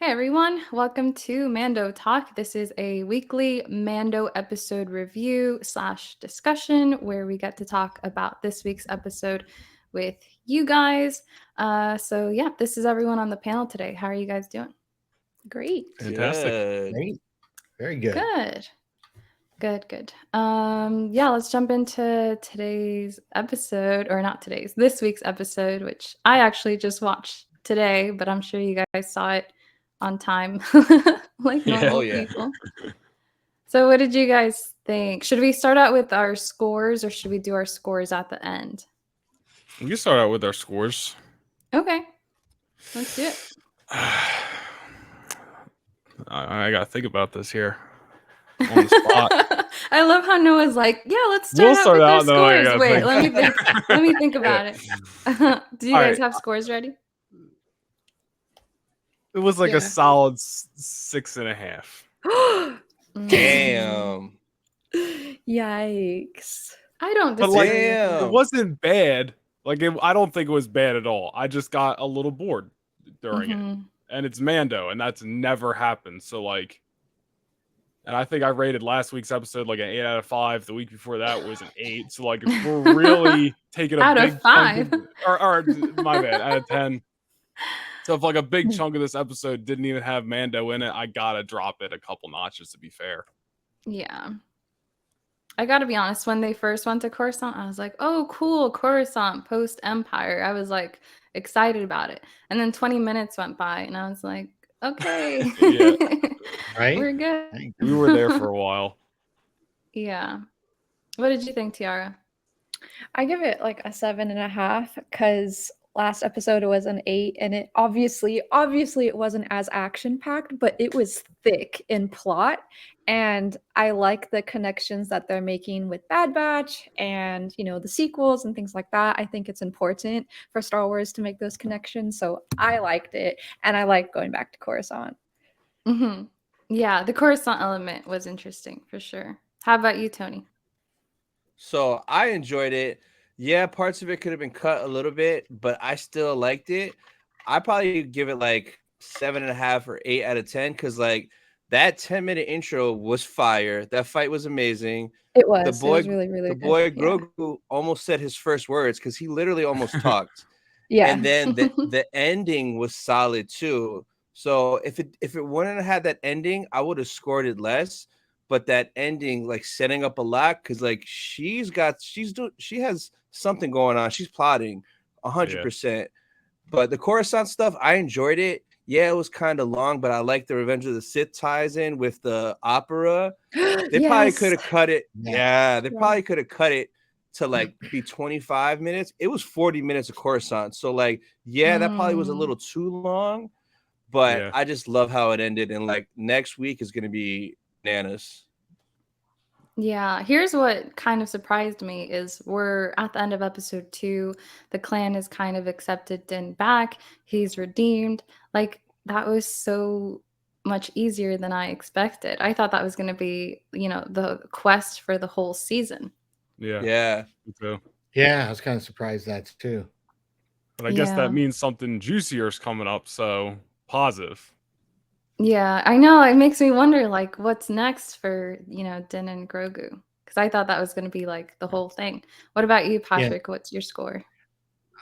Hey everyone, welcome to Mando Talk. This is a weekly Mando episode review slash discussion where we get to talk about this week's episode with you guys. This is everyone on the panel today. How are you guys doing? Great. Fantastic. Good. Great. Very good. Good. Good. Let's jump into today's episode, or not today's, this week's episode, which I actually just watched today, but I'm sure you guys saw it on time, like normal people. So what did you guys think? Should we start out with our scores, or should we do our scores at the end? We can start out with our scores. Okay. Let's do it. I gotta think about this here on the spot. I love how Noah's like, yeah, let's We'll start out with no, our I scores. gotta Wait, think. let me think. Let me think about it. Do you All guys right. have scores ready? It was like Yeah. a solid 6.5. Damn. Yikes. I don't But disagree. like, Damn. it wasn't bad. Like, I don't think it was bad at all. I just got a little bored during it, Mhm. and it's Mando, and that's never happened. So like, and I think I rated last week's episode like an 8 out of 5. The week before that was an 8. So like, if we're really taking a Out of big 5? chunk or my bad, out of 10. So if like a big chunk of this episode didn't even have Mando in it, I gotta drop it a couple notches to be fair. Yeah. I gotta be honest, when they first went to Coruscant, I was like, oh, cool, Coruscant post-Empire. I was like excited about it. And then 20 minutes went by and I was like, okay. Yeah. Right? We're good. We were there for a while. Yeah. What did you think, Tiara? I give it like a 7.5 because last episode it was an 8, and it obviously it wasn't as action packed, but it was thick in plot. And I like the connections that they're making with Bad Batch and the sequels and things like that. I think it's important for Star Wars to make those connections. So I liked it, and I like going back to Coruscant. Mm-hmm. Yeah, the Coruscant element was interesting for sure. How about you, Tony? So I enjoyed it. Yeah, parts of it could have been cut a little bit, but I still liked it. I probably give it like 7.5 or 8 out of 10 because like that 10-minute intro was fire. That fight was amazing. It was. The boy, it was really, really the good. boy Yeah. Grogu almost said his first words because he literally almost talked. Yeah. And then the ending was solid too. So if it wouldn't have had that ending, I would have scored it less. But that ending, like setting up a lot, because like she has something going on. She's plotting 100%. But the Coruscant stuff, I enjoyed it. Yeah, it was kind of long, but I like the Revenge of the Sith ties in with the opera. They probably could have cut it. Yeah, they probably could have cut it to like be 25 minutes. It was 40 minutes of Coruscant. So like, yeah, that probably was a little too long. But I just love how it ended. And like next week is going to be bananas. Yeah, here's what kind of surprised me is we're at the end of episode 2. The clan is kind of accepted Din back. He's redeemed. Like, that was so much easier than I expected. I thought that was going to be, the quest for the whole season. Yeah. Me too. Yeah, I was kind of surprised that too. But I guess that means something juicier is coming up, so positive. Yeah, I know. It makes me wonder, like, what's next for, Din and Grogu? Because I thought that was going to be, like, the whole thing. What about you, Patrick? What's your score?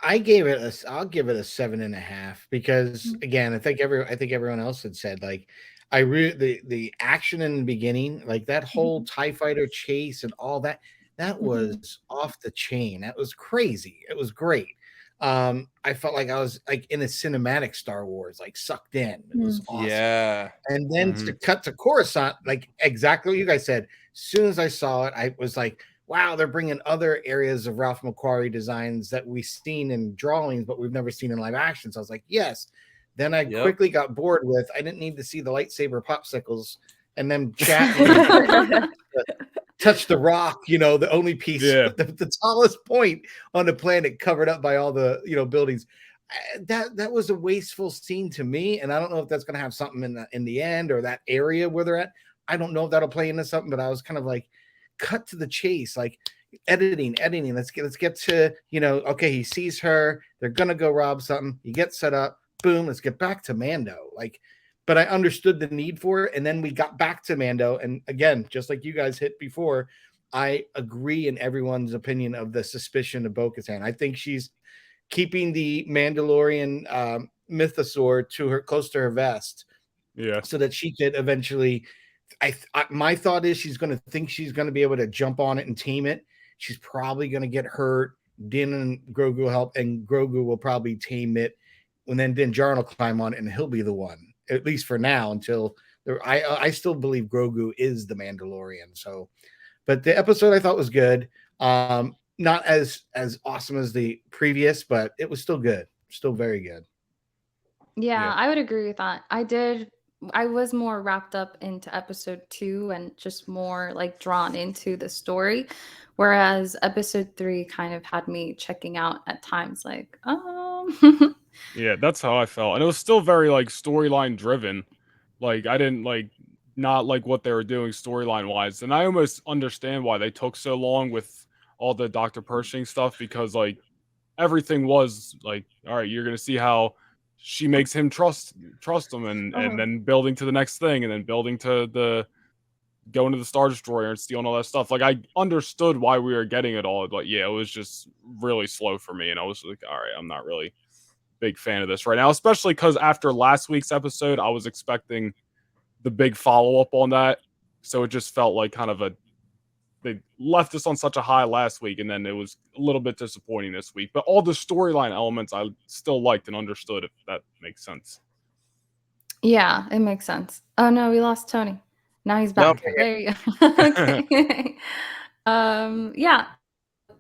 I'll give it a 7.5 because again, I think everyone else had said like the action in the beginning, like that whole TIE fighter chase and all that was off the chain. That was crazy. It was great. I felt like I was like in a cinematic Star Wars, like sucked in. It was awesome. Yeah. And then to cut to Coruscant, like exactly what you guys said. As soon as I saw it, I was like, wow, they're bringing other areas of Ralph McQuarrie designs that we've seen in drawings, but we've never seen in live action. So I was like, yes. Then I quickly got bored with, I didn't need to see the lightsaber popsicles and them chatting. Touch the rock, the only piece, the tallest point on the planet covered up by all the, buildings. That was a wasteful scene to me. And I don't know if that's going to have something in the end or that area where they're at. I don't know if that'll play into something, but I was kind of like, cut to the chase, like editing. Let's get to, okay, he sees her. They're going to go rob something. He gets set up. Boom. Let's get back to Mando. Like but I understood the need for it. And then we got back to Mando, and again, just like you guys hit before, I agree in everyone's opinion of the suspicion of Bo-Katan. I think she's keeping the Mandalorian mythosaur to her, close to her vest, so that she could eventually. My thought is she's going to think she's going to be able to jump on it and tame it. She's probably going to get hurt. Din and Grogu will help, and Grogu will probably tame it, and then Din Djarin will climb on it, and he'll be the one, at least for now, until I still believe Grogu is the Mandalorian. So, but the episode I thought was good. Not as awesome as the previous, but it was still good. Still very good. Yeah, I would agree with that. I was more wrapped up into episode 2 and just more like drawn into the story, whereas episode 3 kind of had me checking out at times, like, Yeah, that's how I felt. And it was still very like storyline driven. Like I didn't not like what they were doing storyline wise. And I almost understand why they took so long with all the Dr. Pershing stuff, because like everything was like, all right, you're gonna see how she makes him trust him, and then building to the next thing, and then building to the going to the Star Destroyer and stealing all that stuff. Like I understood why we were getting it all, but yeah, it was just really slow for me, and I was like, all right, I'm not really a big fan of this right now, especially because after last week's episode, I was expecting the big follow up on that, so it just felt like kind of they left us on such a high last week, and then it was a little bit disappointing this week. But all the storyline elements I still liked and understood, if that makes sense. Yeah, it makes sense. Oh no, we lost Tony. Now he's back. No. There you go. Okay. Yeah,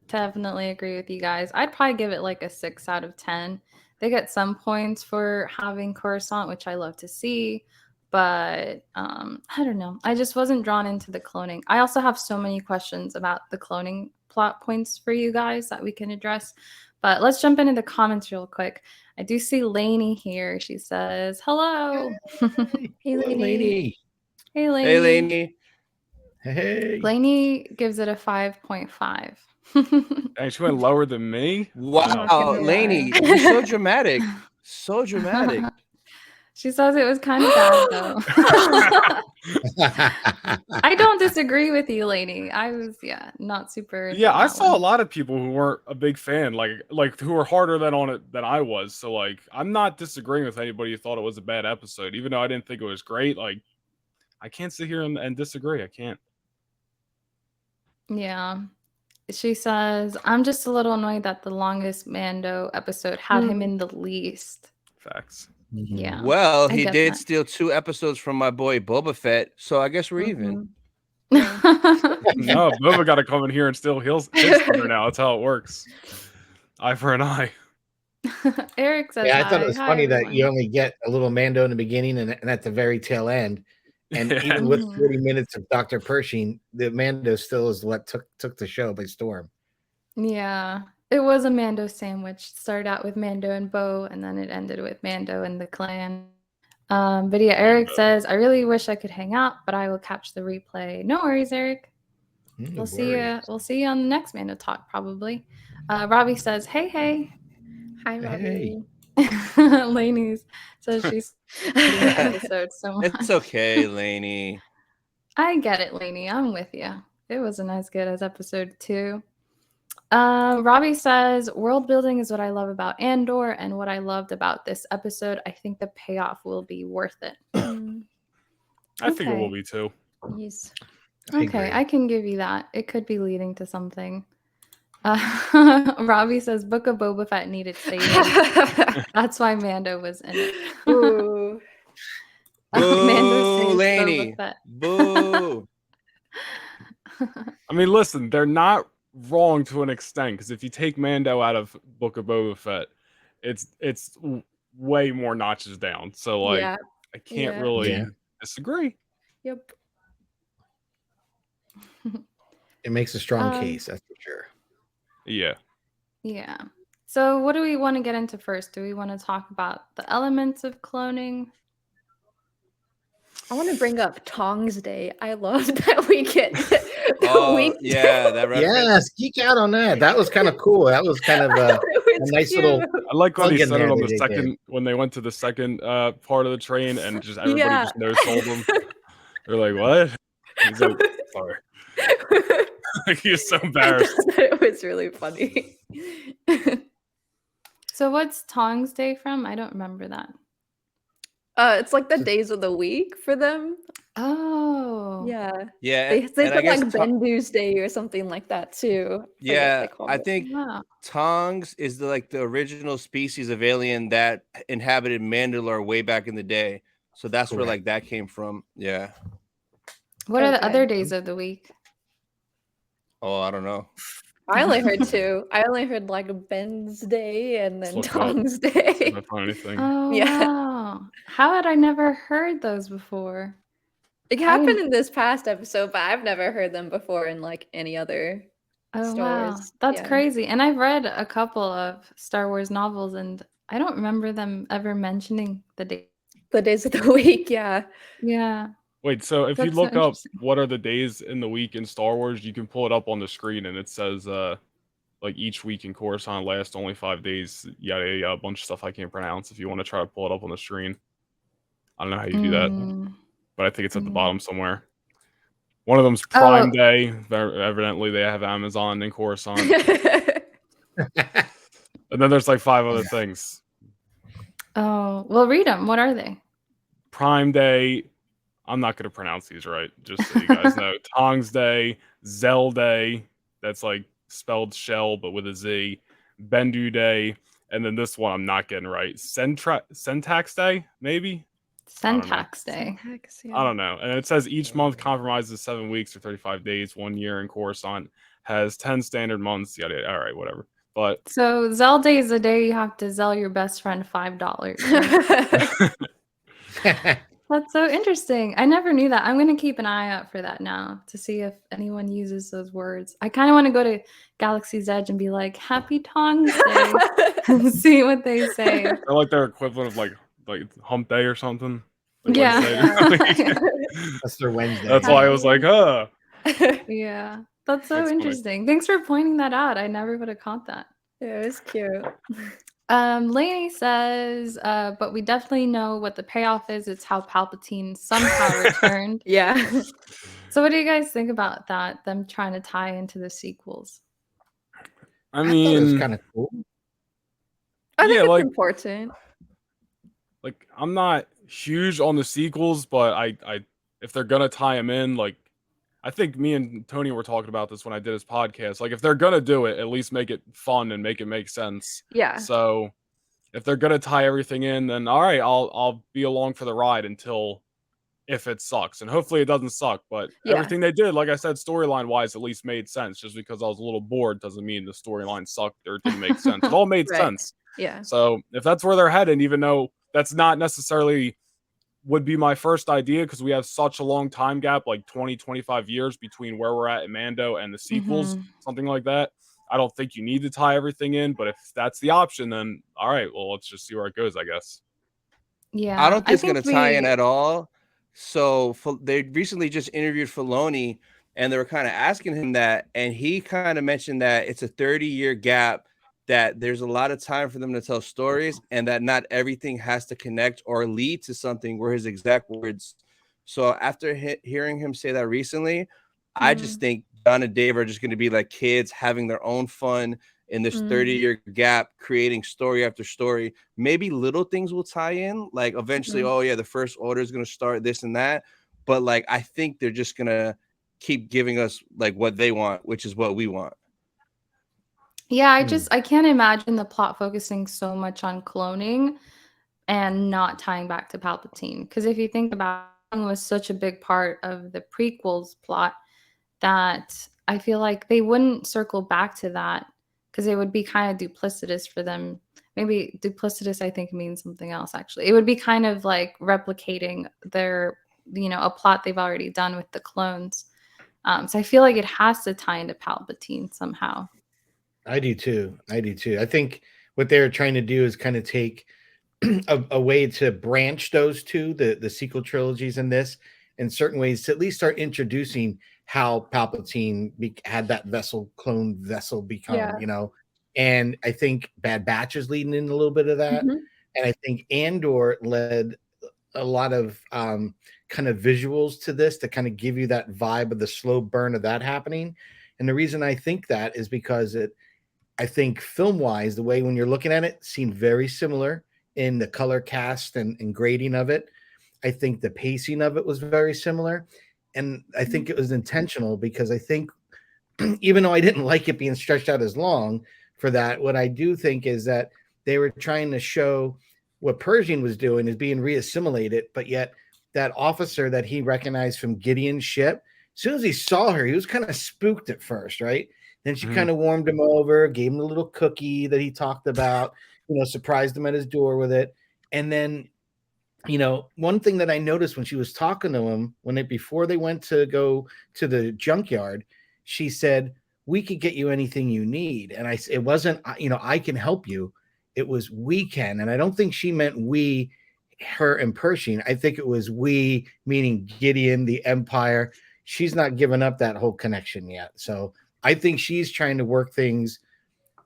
definitely agree with you guys. I'd probably give it like a 6 out of 10. They get some points for having Coruscant, which I love to see. But I don't know. I just wasn't drawn into the cloning. I also have so many questions about the cloning plot points for you guys that we can address. But let's jump into the comments real quick. I do see Lainey here. She says, hello. Hey, Lainey. Hey, Lainey. Hey, Lainey. Hey. Lainey gives it a 5.5. And she went lower than me. Wow, Lainey, you're so dramatic. So dramatic. She says it was kind of bad, though. I don't disagree with you, Lainey. I was, not super. Yeah, I saw a lot of people who weren't a big fan, like who were harder on it than I was. So like, I'm not disagreeing with anybody who thought it was a bad episode, even though I didn't think it was great. Like, I can't sit here and disagree. I can't. Yeah. She says, I'm just a little annoyed that the longest Mando episode had him in the least. Facts. Yeah. Well, I he get did that. steal 2 episodes from my boy Boba Fett, so I guess we're even. No, Boba got to come in here and steal his thunder now. That's how it works. Eye for an eye. Eric says, Yeah, I thought it was hi, funny that everyone. you only get a little Mando in the beginning and at the very tail end. And even with 40 minutes of Dr. Pershing, the Mando still is what took the show by storm. Yeah. It was a Mando sandwich. Started out with Mando and Bo, and then it ended with Mando and the clan. But yeah, Eric says, I really wish I could hang out, but I will catch the replay. No worries, Eric. We'll see you. We'll see you on the next Mando Talk, probably. Robbie says, hey. Hi, Robbie. Lainey says she's the episode so much. It's okay, Lainey. I get it, Lainey. I'm with you. It wasn't as good as episode 2. Robbie says, world building is what I love about Andor, and what I loved about this episode. I think the payoff will be worth it. I think it will be too. Yes. Okay, I can give you that. It could be leading to something. Robbie says, Book of Boba Fett needed saving. That's why Mando was in it. Ooh. Mando saves Lainey. Boba Fett. Boo. I mean, listen, they're not wrong to an extent, because if you take Mando out of Book of Boba Fett, it's way more notches down. So like, Yeah. I can't really disagree. Yep. It makes a strong case, that's for sure. Yeah. Yeah. So what do we want to get into first? Do we want to talk about the elements of cloning? I want to bring up Tongs Day. I love that we get Oh, yeah, that reference. Yes, geek out on that. That was kind of cool. That was kind of nice cute. little I like when he plug in said it there on that the they did. second when they went to the second part of the train and just everybody Yeah. just no sold him. They're like, "What?" He's like, "Sorry." Like, he was so embarrassed. It was really funny. So what's Tongs Day from? I don't remember that. It's like the days of the week for them. Oh. Yeah. Yeah, They and said I guess like Bendu's Day or something like that too. I forget what yeah, they called I it. think Wow. Tongs is the original species of alien that inhabited Mandalore way back in the day. So that's where Correct. like that came from. Yeah. What are the Okay. other days of the week? Oh, I don't know. I only heard two. I only heard like Ben's Day and Let's then look it up. Tongs See if I Day. find anything. Oh Yeah. wow. How had I never heard those before? It happened in this past episode, but I've never heard them before in like any other Oh Star wow. Wars. That's Yeah. crazy. And I've read a couple of Star Wars novels and I don't remember them ever mentioning the day. The days of the week, yeah. Yeah. Wait, so if you That's so look up interesting. what are the days in the week in Star Wars, you can pull it up on the screen and it says like each week in Coruscant lasts only 5 days. Yada yada, a bunch of stuff I can't pronounce. If you want to try to pull it up on the screen, I don't know how you do that, Mm. but I think it's at the Mm. bottom somewhere. One of them's Oh. Prime Day. Evidently, they have Amazon in Coruscant, and then there's like 5 other things. Oh, well, read them. What are they? Prime Day. I'm not going to pronounce these right, just so you guys know. Tongs Day, Zell Day. That's like spelled shell but with a Z. Bendu Day, and then this one I'm not getting right. Syntax Day, maybe. Syntax Day. I don't know. And it says each month compromises 7 weeks or 35 days. 1 year in Coruscant has 10 standard months. Yada, yada. All right, whatever. But So Zell Day is the day you have to Zell your best friend $5. Right? That's so interesting. I never knew that. I'm going to keep an eye out for that now to see if anyone uses those words. I kind of want to go to Galaxy's Edge and be like, Happy Tongs Day and see what they say. they're like their equivalent of like Hump Day or something. Like Yeah. Wednesday. That's their Wednesday. That's why I was like, huh. Yeah. That's so That's funny. interesting. Thanks for pointing that out. I never would have caught that. Yeah, it was cute. Lainey says, but we definitely know what the payoff is. It's how Palpatine somehow returned. Yeah. So what do you guys think about that? Them trying to tie into the sequels? I thought it was mean, kind of cool. I think Yeah, it's like- important. like I'm not huge on the sequels, but I if they're gonna tie them in, like I think me and Tony were talking about this when I did his podcast. Like if they're gonna do it, at least make it fun and make it make sense. Yeah. So if they're gonna tie everything in, then all right, I'll be along for the ride until if it sucks, and hopefully it doesn't suck. But Yeah. everything they did, like I said, storyline wise, at least made sense. Just because I was a little bored doesn't mean the storyline sucked or didn't make sense. It all made Right. sense. Yeah. So if that's where they're headed, even though that's not necessarily would be my first idea because we have such a long time gap, like 20, 25 years between where we're at in Mando and the sequels, something like that. I don't think you need to tie everything in, but if that's the option, then all right, well, let's just see where it goes, I guess. Yeah. I don't think it's going to tie in we- at all. So they recently just interviewed Filoni, and they were kind of asking him that, and he kind of mentioned that it's a 30-year gap, that there's a lot of time for them to tell stories, and that not everything has to connect or lead to something, were his exact words. So after hearing him say that recently, I just think John and Dave are just going to be like kids having their own fun in this 30-year gap, creating story after story. Maybe little things will tie in, like eventually, oh yeah, the First Order is going to start this and that. But like, I think they're just going to keep giving us like what they want, which is what we want. Yeah, I can't imagine the plot focusing so much on cloning and not tying back to Palpatine. Because if you think about it, it was such a big part of the prequels plot that I feel like they wouldn't circle back to that because it would be kind of duplicitous for them. Maybe duplicitous, I think, means something else, actually. It would be kind of like replicating their, a plot they've already done with the clones. So I feel like it has to tie into Palpatine somehow. I do too. I think what they're trying to do is kind of take a way to branch those two, the sequel trilogies in this, in certain ways to at least start introducing how Palpatine had that clone vessel become, Yeah. And I think Bad Batch is leading in a little bit of that. Mhm. And I think Andor led a lot of kind of visuals to this to kind of give you that vibe of the slow burn of that happening. And the reason I think that is because I think film wise, the way when you're looking at it seemed very similar in the color cast and grading of it. I think the pacing of it was very similar. And I think it was intentional because I think even though I didn't like it being stretched out as long for that, what I do think is that they were trying to show what Pershing was doing is being reassimilated, but yet that officer that he recognized from Gideon's ship, as soon as he saw her, he was kind of spooked at first, right? Then she kind of warmed him over, gave him a little cookie that he talked about, surprised him at his door with it. And then, one thing that I noticed when she was talking to him, before they went to go to the junkyard, she said, "We could get you anything you need." And it wasn't, I can help you. It was we can. And I don't think she meant we, her and Pershing. I think it was we, meaning Gideon, the Empire. She's not given up that whole connection yet. So I think she's trying to work things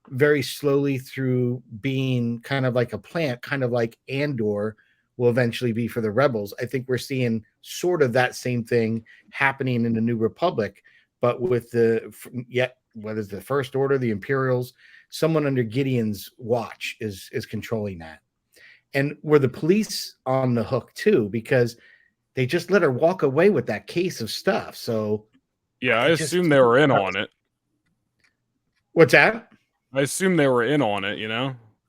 very slowly through being kind of like a plant, kind of like Andor will eventually be for the rebels. I think we're seeing sort of that same thing happening in the New Republic, but with whether it's the First Order, the Imperials, someone under Gideon's watch is controlling that. And were the police on the hook too, because they just let her walk away with that case of stuff. So yeah, I assume they were in on it. What's that? I assume they were in on it,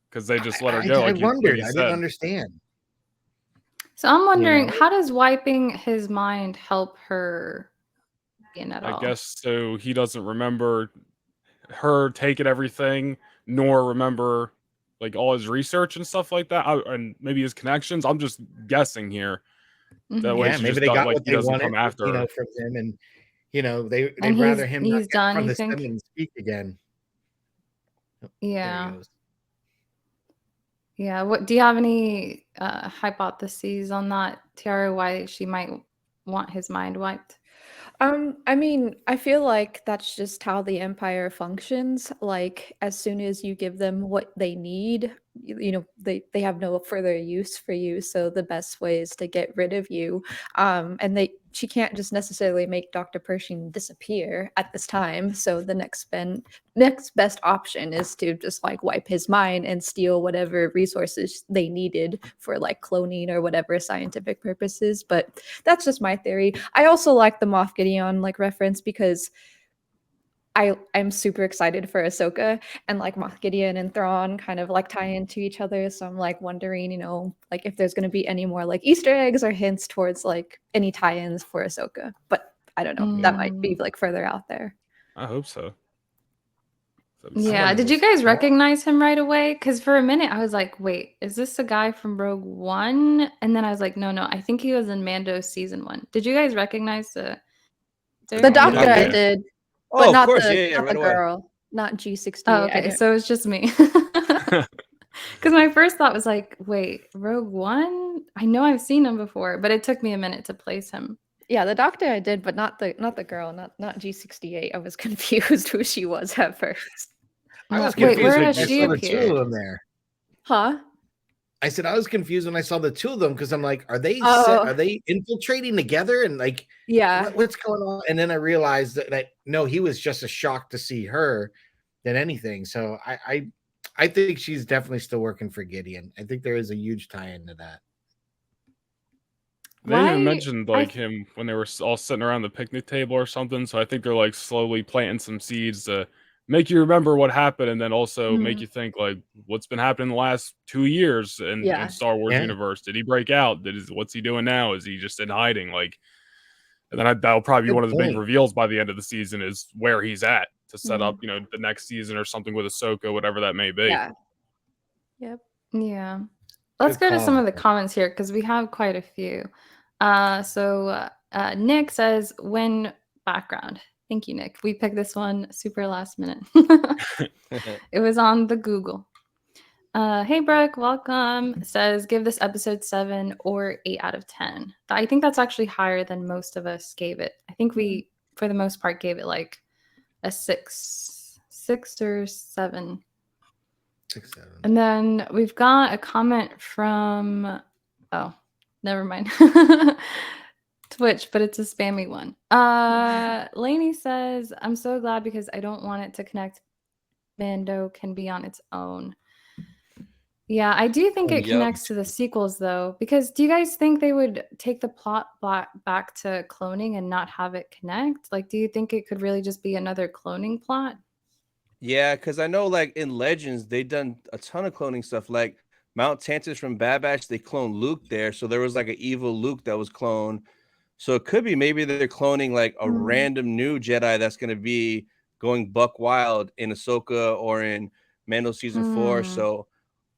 because they just let her go. I wondered. I didn't understand. So I'm wondering, how does wiping his mind help her at all? I guess so he doesn't remember her taking everything, nor remember like all his research and stuff like that, and maybe his connections. I'm just guessing here. That way, maybe they got what they wanted, from him, and they'd rather him not get from the stand and speak again. Yeah. Yeah. What do you have any hypotheses on that, Tiara? Why she might want his mind wiped? I mean, I feel like that's just how the Empire functions. Like, as soon as you give them what they need, they have no further use for you. So the best way is to get rid of you. And she can't just necessarily make Dr. Pershing disappear at this time. So the next best option is to just like wipe his mind and steal whatever resources they needed for like cloning or whatever scientific purposes. But that's just my theory. I also like the Moff Gideon like reference because I'm super excited for Ahsoka, and like Moff Gideon and Thrawn kind of like tie into each other. So I'm like wondering, like if there's going to be any more like Easter eggs or hints towards like any tie-ins for Ahsoka. But I don't know. That might be like further out there. I hope so. Yeah. Did you guys recognize him right away? Because for a minute I was like, wait, is this a guy from Rogue One? And then I was like, no, I think he was in Mando season 1. Did you guys recause the doctor? I did. But not the right girl, not G68. Oh, okay, so it's just me. Because my first thought was like, wait, Rogue One? I know I've seen him before, but it took me a minute to place him. Yeah, the doctor I did, but not the girl, not G68. I was confused who she was at first. I was confused. Wait, where has she appeared? The two of them there. Huh? I said I was confused when I saw the two of them because I'm like, are they infiltrating together and like, what's going on? And then I realized that no, he was just as shocked to see her than anything. So I think she's definitely still working for Gideon. I think there is a huge tie-in to that. They even mentioned like him when they were all sitting around the picnic table or something. So I think they're like slowly planting some seeds to make you remember what happened, and then also make you think like what's been happening the last 2 years in Star Wars universe. Did he break out? What's he doing now? Is he just in hiding? Like, and then that'll probably be one of the big reveals by the end of the season is where he's at to set up, the next season or something with Ahsoka, whatever that may be. Yeah. Yep. Yeah. Let's go to some of the comments here because we have quite a few. So Nick says, when background. Thank you, Nick. We picked this one super last minute. It was on the Google. Hey, Brooke, welcome. Says, give this episode 7 or 8 out of 10. I think that's actually higher than most of us gave it. I think we, for the most part, gave it like a 6 or 7. 6, 7. And then we've got a comment from, oh, never mind. Twitch, but it's a spammy one. Lainey says, I'm so glad because I don't want it to connect. Mando can be on its own. Yeah, I do think it Yep. connects to the sequels though, because do you guys think they would take the plot back to cloning and not have it connect? Like, do you think it could really just be another cloning plot? Yeah, because I know like in Legends, they done a ton of cloning stuff. Like Mount Tantus from Bad Batch, they cloned Luke there. So there was like an evil Luke that was cloned. So it could be maybe they're cloning like a random new Jedi that's going to be going buck wild in Ahsoka or in Mando season 4. So,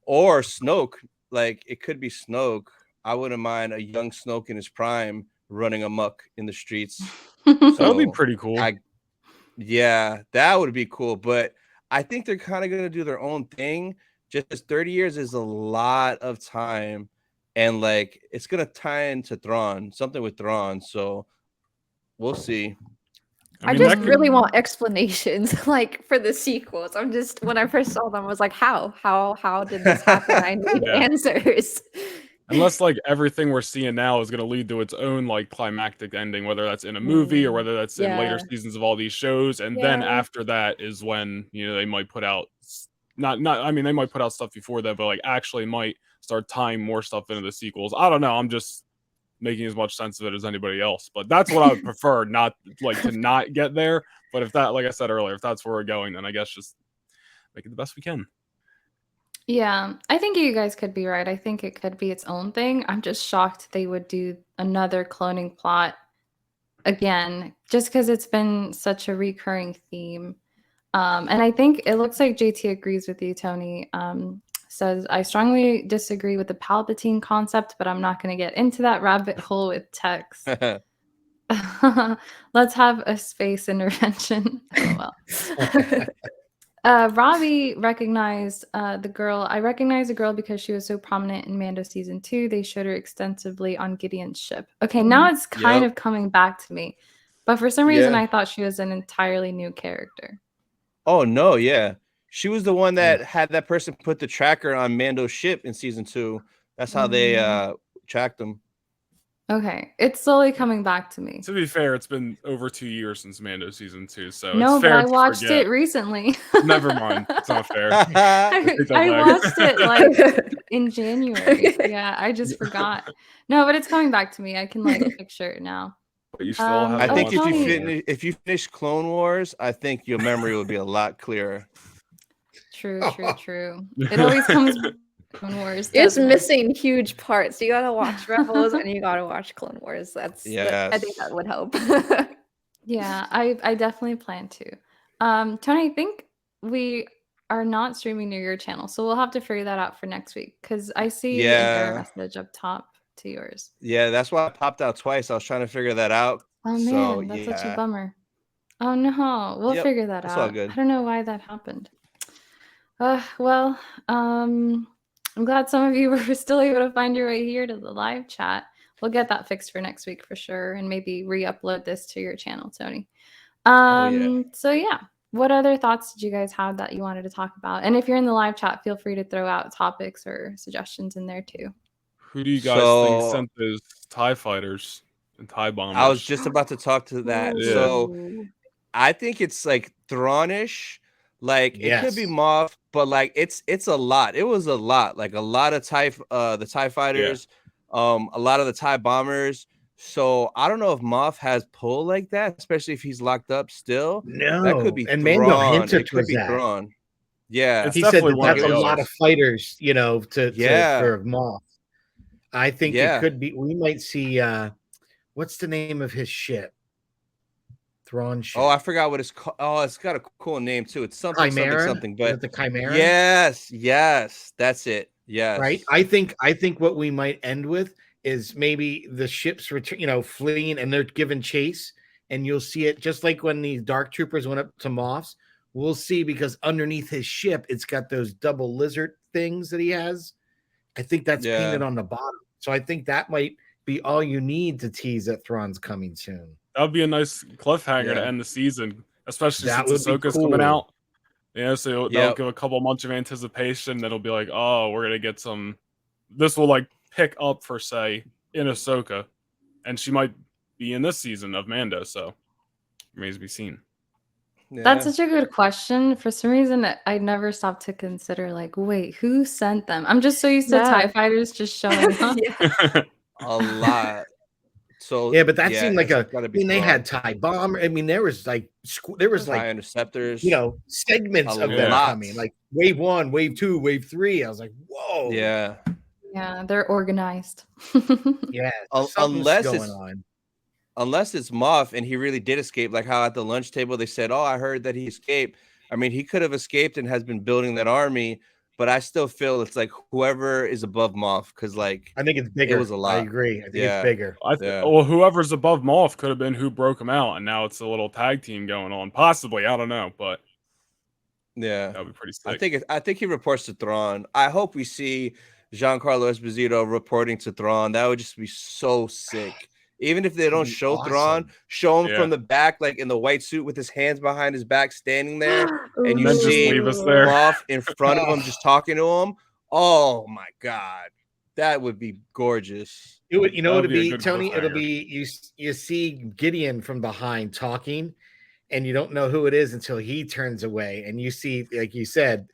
or Snoke, like it could be Snoke. I wouldn't mind a young Snoke in his prime running amok in the streets. That So would be pretty cool. Yeah, that would be cool. But I think they're kind of going to do their own thing. Just 30 years is a lot of time. And like, it's going to tie into Thrawn, something with Thrawn. So we'll see. I mean, just that could- really want explanations, like for the sequels. I'm just when I first saw them, I was like, how did this happen? I need Yeah. answers. Unless like everything we're seeing now is going to lead to its own like climactic ending, whether that's in a movie or whether that's in later Yeah. seasons of all these shows, and then Yeah. after that is when they might put out I mean they might put out stuff before that, but like actually might start tying more stuff into the sequels. I don't know. I'm just making as much sense of it as anybody else, but that's what I would prefer, not like to not get there. But if that, like I said earlier, if that's where we're going, then I guess just make it the best we can. Yeah, I think you guys could be right. I think it could be its own thing. I'm just shocked they would do another cloning plot again, just because it's been such a recurring theme. And I think it looks like JT agrees with you, Tony. Says, I strongly disagree with the Palpatine concept, but I'm not going to get into that rabbit hole with Tex. Let's have a space intervention. Oh, well. Robbie recognized the girl. I recognize the girl because she was so prominent in Mando season 2. They showed her extensively on Gideon's ship. Okay, now it's kind of coming back to me. But for some reason, I thought she was an entirely new character. Oh, no, yeah. She was the one that had that person put the tracker on Mando's ship in season 2. That's how they tracked him. Okay, it's slowly coming back to me. To be fair, it's been over 2 years since Mando season 2, so No, it's but fair I to watched forget. it recently. Never mind, it's not fair. I watched it like in January. Yeah, I just forgot. No, but it's coming back to me. I can like picture it now. But you still have. I to think watch if you finish Clone Wars, I think your memory will be a lot clearer. True. It always comes Clone Wars. It's definitely. missing huge parts. You gotta watch Rebels and you gotta watch Clone Wars. I think that would help. Yeah, I definitely plan to. Tony, I think we are not streaming near your channel, so we'll have to figure that out for next week because I see an error message up top to yours. Yeah, that's why I popped out twice. I was trying to figure that out. Oh man, that's such a bummer. Oh no, we'll figure that out. All good. I don't know why that happened. Well, I'm glad some of you were still able to find your way here to the live chat. We'll get that fixed for next week for sure, and maybe re-upload this to your channel, Tony. So yeah, what other thoughts did you guys have that you wanted to talk about? And if you're in the live chat, feel free to throw out topics or suggestions in there too. Who do you guys think sent those TIE fighters and TIE bombers? I was just about to talk to that. Yeah. So I think it's like Thrawnish. Like it could be Moff, but like it's a lot. It was a lot. Like a lot of the TIE fighters, a lot of the TIE bombers. So I don't know if Moff has pull like that, especially if he's locked up still. No, that could be and Mando hinted it could be that. Thrawn. Yeah, He said that's a lot of fighters, for Moff. I think it could be. We might see. What's the name of his ship? Thrawn ship. Oh, I forgot what it's called. Oh, it's got a cool name too. It's something something. But is it the Chimera? Yes, that's it. Yes, right. I think what we might end with is maybe the ships return, fleeing, and they're given chase, and you'll see it just like when the Dark Troopers went up to Moff's. We'll see because underneath his ship, it's got those double lizard things that he has. I think that's painted on the bottom. So I think that might be all you need to tease that Thrawn's coming soon. That would be a nice cliffhanger to end the season, especially since Ahsoka's coming out. So that'll Yep. give a couple months of anticipation. Then it'll be like, oh, we're gonna get some. This will like pick up for say in Ahsoka, and she might be in this season of Mando. So remains to be seen. That's Yeah. such a good question. For some reason, I never stopped to consider, like, wait, who sent them? I'm just so used to Yeah. TIE fighters just showing up. Yeah. A lot. So Yeah, but that seemed like it's gotta be they had Thrawn. TIE bomber. I mean, there was like TIE interceptors. segments A of them lot. coming, like wave 1, wave 2, wave 3. I was like, whoa, Yeah. Yeah, they're organized. yeah, Un- something's unless going it's on. unless it's Moff and he really did escape, like how at the lunch table they said, "Oh, I heard that he escaped." I mean, he could have escaped and has been building that army, but I still feel it's like whoever is above Moff, because like I think it's bigger. was a lot. I agree. I think Yeah. it's bigger. Yeah. Well, whoever's above Moff could have been who broke him out, and now it's a little tag team going on. Possibly, I don't know, but Yeah. that would be pretty sick. I think he reports to Thrawn. I hope we see Giancarlo Esposito reporting to Thrawn. That would just be so sick. Even if they don't be show awesome. Thrawn, show him Yeah. from the back, like in the white suit with his hands behind his back, standing there, and you then just see leave us there. Moff in front of him, just talking to him. Oh my god, that would be gorgeous. It would, you know, That what would it'd be a be, good Tony. It'll cliffhanger. be you see Gideon from behind talking, and you don't know who it is until he turns away, and you see, like you said,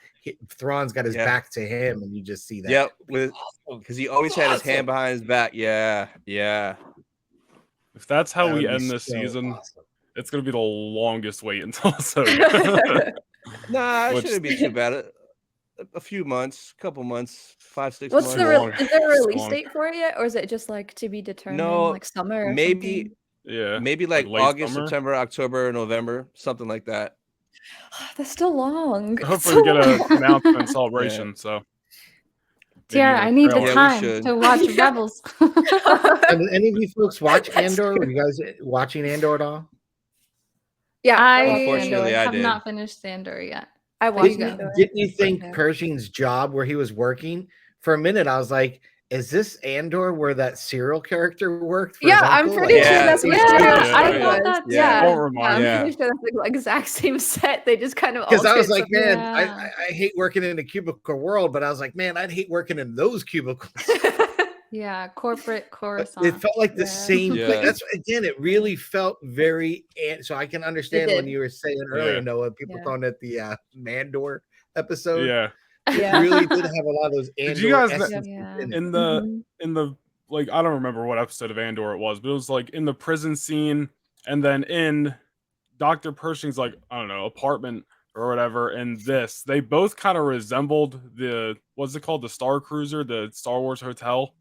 Thrawn's got his Yeah. back to him, and you just see that. Yep, It'd be with awesome. because he always had his hand behind his back. Yeah, yeah. If that's how That we would be end this so season, awesome. it's gonna be the longest wait until Ahsoka. Nah, it Which- shouldn't be too bad. A few months, couple months, 5-6 What's months. the long- is there a it's release long. date for it yet, or is it just like to be determined, No, like summer? Or maybe something? Yeah, maybe like late August, summer? September, October, November, something like that. That's still long. Hopefully, we get an announcement and celebration. So, maybe Tiara, even a I need the trailer. we time should. to watch Yeah. Rebels. Have any of you folks watch That's Andor? Are true. you guys watching Andor at all? Yeah, I watched Unfortunately, Andor. I have did. not finished Sandor yet. I There watched you go. Andor. Didn't you think Okay. Pershing's job where he was working for a minute? I was like, is this Andor where that serial character worked? For his Yeah, I'm uncle? pretty Like, sure Yeah, that's what yeah, Andor's I story thought was. that Yeah, Don't yeah, remind I'm me. pretty sure that's the exact same set. They just kind of because I was altered like, some- man, Yeah. I hate working in a cubicle world, but I was like, man, I'd hate working in those cubicles. Yeah, corporate But Coruscant. it felt like the Yeah. same Yeah. place. That's again, it really felt very. So I can understand when did. you were saying earlier, Yeah. Noah, people Yeah. calling it the Mandor episode. Yeah, It Yeah. really did have a lot of those Did Andor you guys essences Yeah. in it. in the Mhm. in the like I don't remember what episode of Andor it was, but it was like in the prison scene, and then in Dr. Pershing's like I don't know apartment or whatever. And this, they both kind of resembled the what's it called, the Star Cruiser, the Star Wars hotel.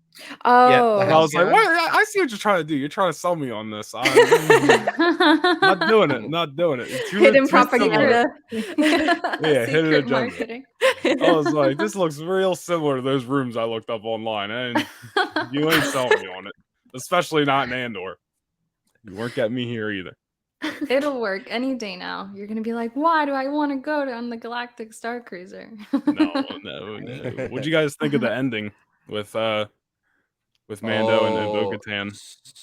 Oh, And I was like, Yeah. what? I see what you're trying to do. You're trying to sell me on this. I'm not doing it. Not doing it. It's hidden similar. propaganda. Yeah, hidden Secret agenda. marketing. I was like, this looks real similar to those rooms I looked up online, and you ain't selling me on it, especially not in Andor. You weren't getting me here either. It'll work any day now. You're gonna be like, why do I want to go on the Galactic Star Cruiser? No. What'd you guys think of the ending with Mando and Bo-Katan?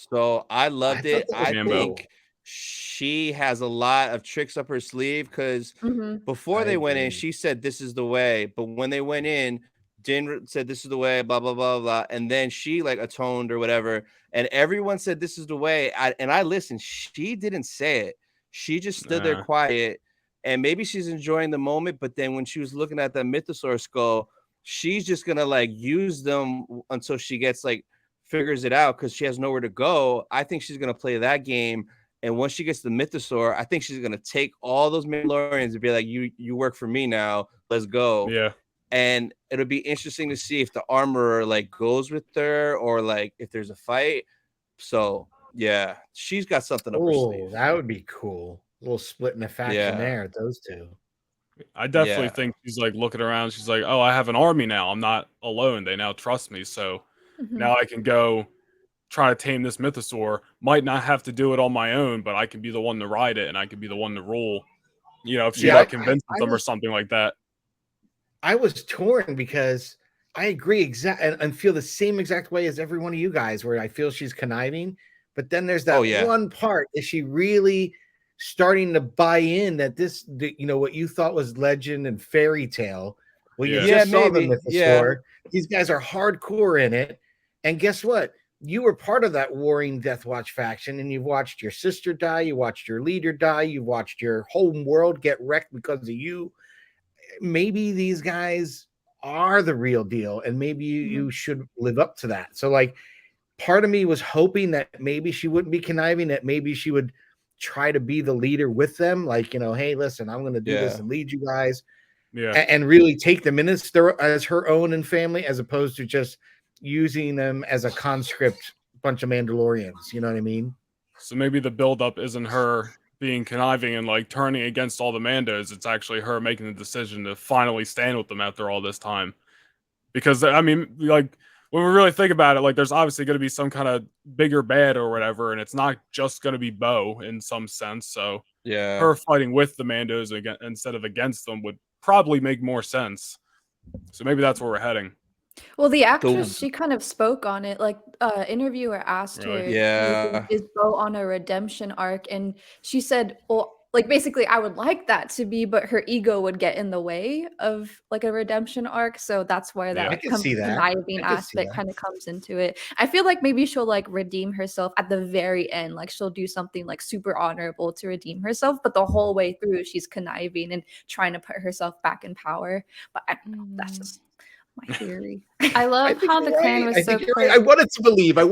So I loved it. thought that I was think cool. she has a lot of tricks up her sleeve because Mhm. before I they went in, agree. she said this is the way, but when they went in, Din said this is the way, blah blah blah blah, and then she like atoned or whatever, and everyone said this is the way. I listened. She didn't say it. She just stood there Nah. quiet, and maybe she's enjoying the moment. But then when she was looking at the mythosaur skull, she's just gonna like use them until she gets like figures it out because she has nowhere to go. I think she's gonna play that game. And once she gets the mythosaur, I think she's gonna take all those Mandalorians and be like, "You work for me now. Let's go." Yeah. And it'll be interesting to see if the armorer like goes with her or like if there's a fight. So yeah, she's got something up her Oh, sleeve. that would be cool. A little split in the faction Yeah. there, those two. I definitely Yeah. think she's like looking around. She's like, oh, I have an army now. I'm not alone. They now trust me. So Mhm. now I can go try to tame this mythosaur. Might not have to do it on my own, but I can be the one to ride it and I can be the one to rule. You know, if she Yeah, like I- convinces I them or was- something like that. I was torn because I agree and feel the same exact way as every one of you guys, where I feel she's conniving. But then there's that Oh, yeah. one part: is she really starting to buy in that what you thought was legend and fairy tale. Well, you Yeah. just saw the maybe. Yeah. mythosaur. These guys are hardcore in it. And guess what? You were part of that warring Death Watch faction, and you've watched your sister die, you watched your leader die, you watched your home world get wrecked because of you. Maybe these guys are the real deal, and maybe you should live up to that. So, like, part of me was hoping that maybe she wouldn't be conniving, that maybe she would try to be the leader with them. Like, hey, listen, I'm going to do this and lead you guys. Yeah. And really take them in as her own and family, as opposed to just using them as a conscript bunch of Mandalorians. You know what I mean? So maybe the buildup isn't her being conniving and like turning against all the Mandos. It's actually her making the decision to finally stand with them after all this time. Because I mean, like, when we really think about it, like, there's obviously going to be some kind of bigger bad or whatever, and it's not just going to be Bo in some sense. So her fighting with the Mandos again instead of against them would probably make more sense. So maybe that's where we're heading. Well, the actress, she kind of spoke on it. Like, interviewer asked her, is Bo on a redemption arc? And she said, well, like, basically, I would like that to be, but her ego would get in the way of, like, a redemption arc. So that's where that conniving aspect kind of comes into it. I feel like maybe she'll, like, redeem herself at the very end. Like, she'll do something, like, super honorable to redeem herself. But the whole way through, she's conniving and trying to put herself back in power. But I don't know. That's just my theory. I love how the clan was so quick. Right. I wanted to believe. For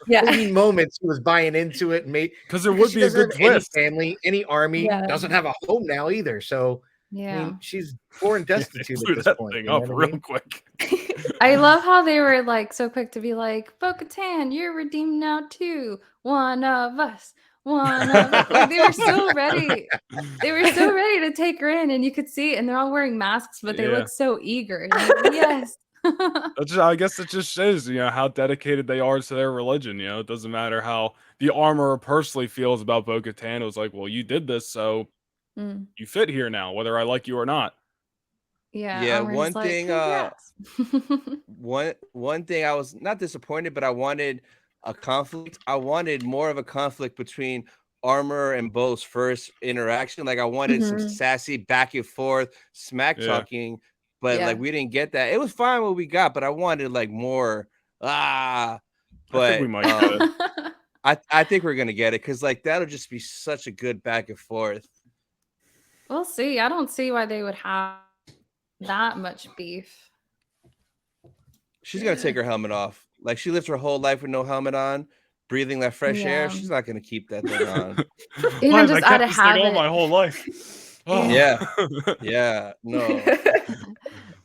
yeah. fleeting moments, he was buying into it, because there would be a good twist. Any family, any army doesn't have a home now either. So yeah, I mean, she's poor and destitute at this point. Thing up real quick. I love how they were like so quick to be like, Bo-Katan, you're redeemed now too. One of us. Like, they were so ready. They were so ready to take her in, and you could see it, and they're all wearing masks, but they look so eager. Like, yes. I guess it just shows, how dedicated they are to their religion. It doesn't matter how the armorer personally feels about Bo-Katan. It was like, well, you did this, so you fit here now, whether I like you or not. Yeah. One thing. One thing I was not disappointed, but I wanted a conflict. I wanted more of a conflict between Armor and Bo's first interaction. Like, I wanted some sassy back and forth smack talking, but like, we didn't get that. It was fine what we got, but I wanted like more. But I think we might get it. I think we're gonna get it, because like, that'll just be such a good back and forth. We'll see. I don't see why they would have that much beef. She's gonna take her helmet off. Like, she lived her whole life with no helmet on, breathing that fresh air. She's not gonna keep that thing on. Even just out of habit. All my whole life. Oh. Yeah. No.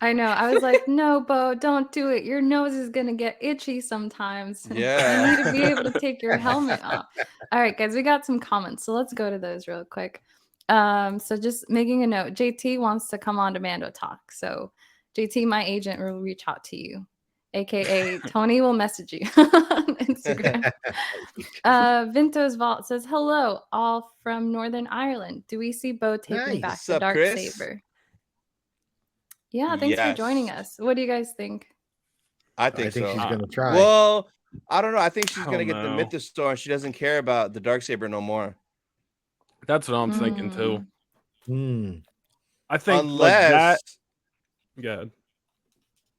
I know. I was like, no, Bo, don't do it. Your nose is gonna get itchy sometimes. Yeah. You need to be able to take your helmet off. All right, guys, we got some comments, so let's go to those real quick. So just making a note, JT wants to come on to Mando Talk. So JT, my agent, will reach out to you. AKA Tony will message you on Instagram. Vinto's Vault says, hello, all from Northern Ireland. Do we see Bo taking back the Darksaber? Yeah, thanks for joining us. What do you guys think? I think so. She's going to try. Well, I don't know. I think she's going to get the Mythosaur, and she doesn't care about the Darksaber no more. That's what I'm thinking too. I think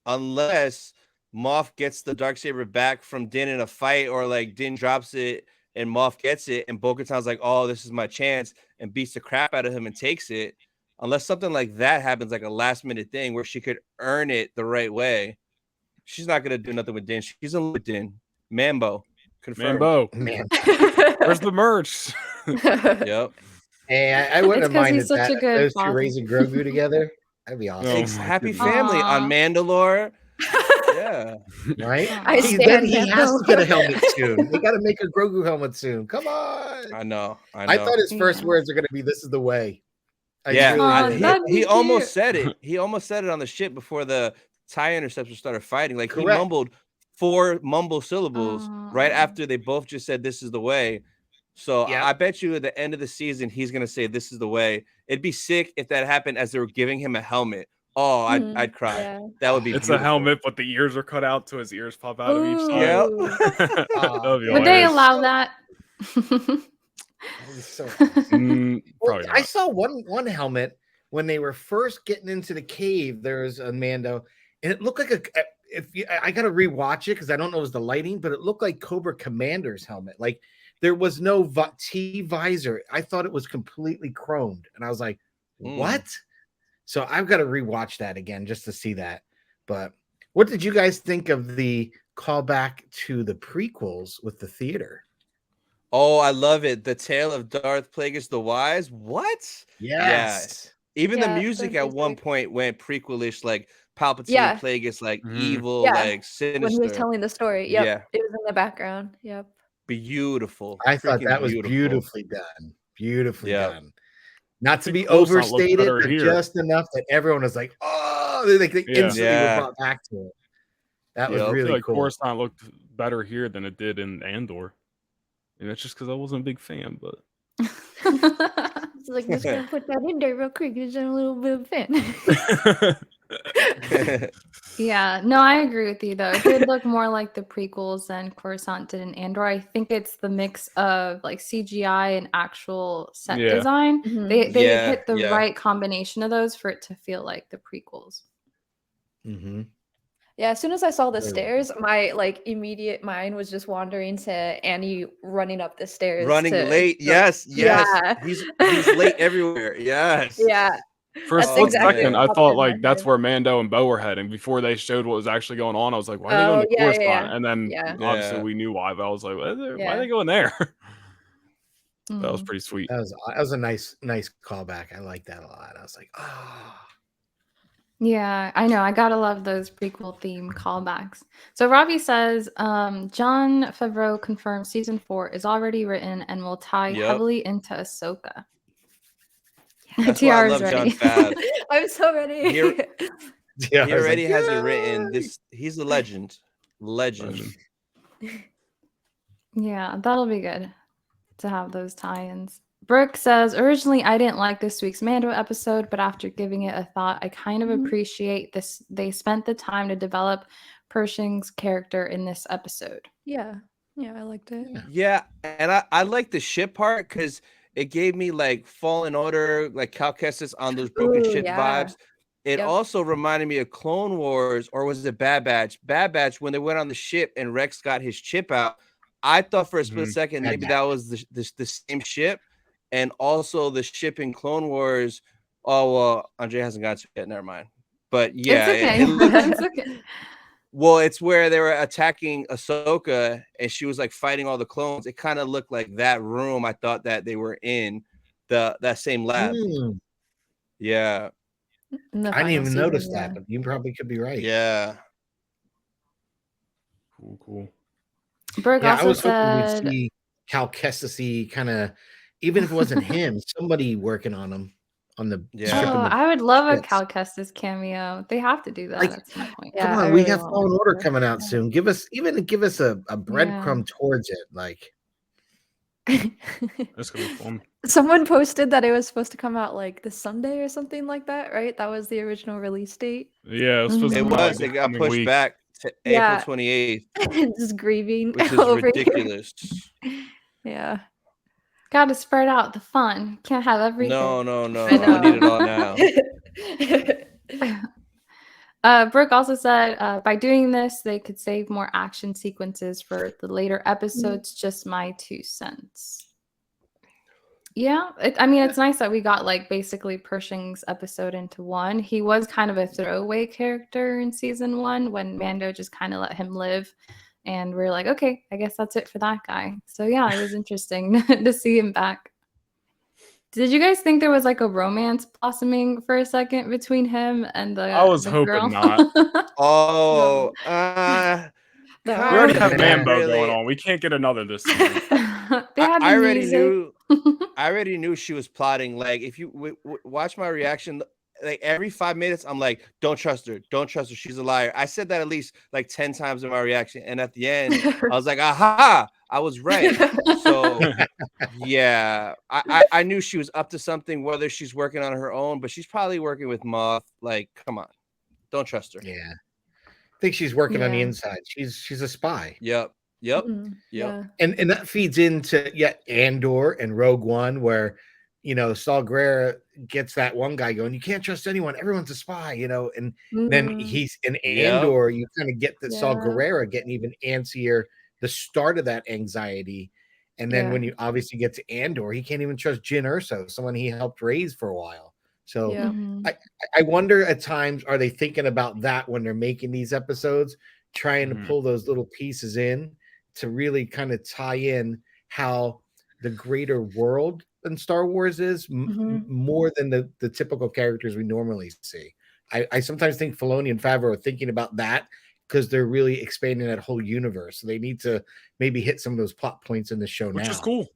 unless Moff gets the Darksaber back from Din in a fight, or like Din drops it and Moff gets it, and Bo-Katan's like, oh, this is my chance, and beats the crap out of him and takes it. Unless something like that happens, like a last minute thing where she could earn it the right way, she's not gonna do nothing with Din. She's in love with Din. Mambo. Confirmed. Mambo. Where's the merch? Yep. Hey, I wouldn't have minded such that. Those two raising Grogu together. That'd be awesome. It's happy family on Mandalore. Yeah. Right? He has to get a helmet soon. They got to make a Grogu helmet soon. Come on. I know. I thought his first words are going to be, "This is the way." He almost said it. He almost said it on the ship before the TIE interceptors started fighting. Like, he mumbled 4 mumble syllables right after they both just said, "This is the way." So I bet you at the end of the season, he's going to say, "This is the way." It'd be sick if that happened as they were giving him a helmet. Oh, I'd cry. Yeah. That would be It's beautiful. a helmet, but the ears are cut out, so his ears pop out of each side. Yep. Would they allow that? It's so awesome. Well, Probably I not. saw one helmet when they were first getting into the cave. There was a Mando, and it looked like I got to rewatch it because I don't know if it was the lighting, but it looked like Cobra Commander's helmet. Like there was no T visor. I thought it was completely chromed, and I was like, "What?" So I've got to rewatch that again just to see that. But what did you guys think of the callback to the prequels with the theater? Oh, I love it. The Tale of Darth Plagueis the Wise. What? Yes. Even the Yeah, music the at one music. point went prequelish, like Palpatine Yeah. Plagueis, like Mhm. evil, Yeah. like When he was sinister. telling the story. Yep. Yeah. It was in the background. Yep. Beautiful. I thought Freaking that was beautiful. beautifully done. Beautifully Yeah. done. Not to think be Coruscant looked overstated, better but here. just enough that everyone was like, "Oh!" They Yeah. instantly were Yeah. brought back to it. That was Yep. I feel really like cool. Coruscant looked better here than it did in Andor. And that's just because I wasn't a big fan, but It's like just gonna put that in there real quick. Just a little bit of fan. Yeah, no, I agree with you though. It did look more like the prequels than Coruscant did in Andor. I think it's the mix of like CGI and actual set Yeah. design. Mhm. They Yeah, hit the yeah. right combination of those for it to feel like the prequels. Mm-hmm. Yeah, as soon as I saw the Very well. stairs, my like immediate mind was just wandering to Annie running up the stairs Running to late. go- Yes. Yeah. He's late everywhere. Yes. Yeah. For a That's split exactly second, what I popped thought in my like that's head. where Mando and Bo were heading before they showed what was actually going on. I was like, why are they going Oh, to yeah, Coruscant? yeah. And then Yeah. obviously Yeah. we knew why, but I was like, why are Yeah. they going there? That was Mm. pretty sweet. That was a nice callback. I like that a lot. I was like, "Ah." Yeah, I know. I gotta love those prequel theme callbacks. So Robbie says, John Favreau confirms season 4 is already written and will tie Yep. heavily into Ahsoka. That's why I TR is love John ready. Fav. I'm so ready. He Yeah, I he was already like, has it "Yay!" written. He's a legend. Legend. Yeah, that'll be good to have those tie-ins. Brooke says, originally I didn't like this week's Mando episode, but after giving it a thought, I kind of Mhm. appreciate this. They spent the time to develop Pershing's character in this episode. Yeah. Yeah, I liked it. Yeah, and I like the ship part because it gave me like Fallen Order, like Cal Kestis on those broken Ooh, ship yeah. vibes. It Yep. also reminded me of Clone Wars, or was it Bad Batch? Bad Batch, when they went on the ship and Rex got his chip out. I thought for a split Mhm. second Bad maybe that was the same ship, and also the ship in Clone Wars. Oh well, Andre hasn't got to it yet. Never mind. But yeah, It's okay. it looked. It's okay. Well, it's where they were attacking Ahsoka and she was like fighting all the clones. It kind of looked like that room I thought that they were in, that same lab. Mm, Yeah. In the I didn't final even season, notice yeah. that, but you probably could be right. Yeah. Cool. Brooke Yeah, I also was hoping we'd said, see Cal Kestis kind of, even if it wasn't him, somebody working on him on the Yeah. stripping oh, the I would love a ships. Cal Kestis cameo. They have to do that Like, at some point. Yeah, Come I on, we really have want Fallen one. Order coming out soon. Give us a breadcrumb towards it. Like, That's gonna be fun. Someone posted that it was supposed to come out like this Sunday or something like that, right? That was the original release date. Yeah, it was supposed It to Mhm. come out like was. this It got coming pushed week. back to Yeah. April 28th, Just grieving which is over ridiculous. here. Yeah. Got to spread out the fun. Can't have everything. No. I I need it know. all now. Brooke also said, by doing this, they could save more action sequences for the later episodes. Just my 2 cents. Yeah, I mean, it's nice that we got like basically Pershing's episode into one. He was kind of a throwaway character in season 1 when Mando just kind of let him live. And we're like, okay, I guess that's it for that guy. So yeah, it was interesting to see him back. Did you guys think there was like a romance blossoming for a second between him and I was the hoping girl? not. Oh, The We already have Yeah. Mambo really. going on. We can't get another this season. They had the I already music. knew. I already knew she was plotting. Like, if you watch my reaction, like every 5 minutes, I'm like, "Don't trust her. Don't trust her. She's a liar." I said that at least like 10 times in my reaction, and at the end, I was like, "Aha! I was right." So yeah, I knew she was up to something. Whether she's working on her own, but she's probably working with Moth. Like, come on, don't trust her. yeah, I think she's working on the Yeah. inside. She's a spy. Yep. Yep. Yeah. And that feeds into Andor and Rogue One, where Saul Guerrero gets that one guy going, you can't trust anyone, everyone's a spy, and then he's in Andor, you kind of get that Saul Guerrero getting even antsier, the start of that anxiety. And then when you obviously get to Andor, he can't even trust Jyn Erso, someone he helped raise for a while. So I wonder at times, are they thinking about that when they're making these episodes, trying to pull those little pieces in to really kind of tie in how the greater world in Star Wars is more than the typical characters we normally see. I sometimes think Filoni and Favreau are thinking about that because they're really expanding that whole universe. So they need to maybe hit some of those plot points in the show Which now. is cool.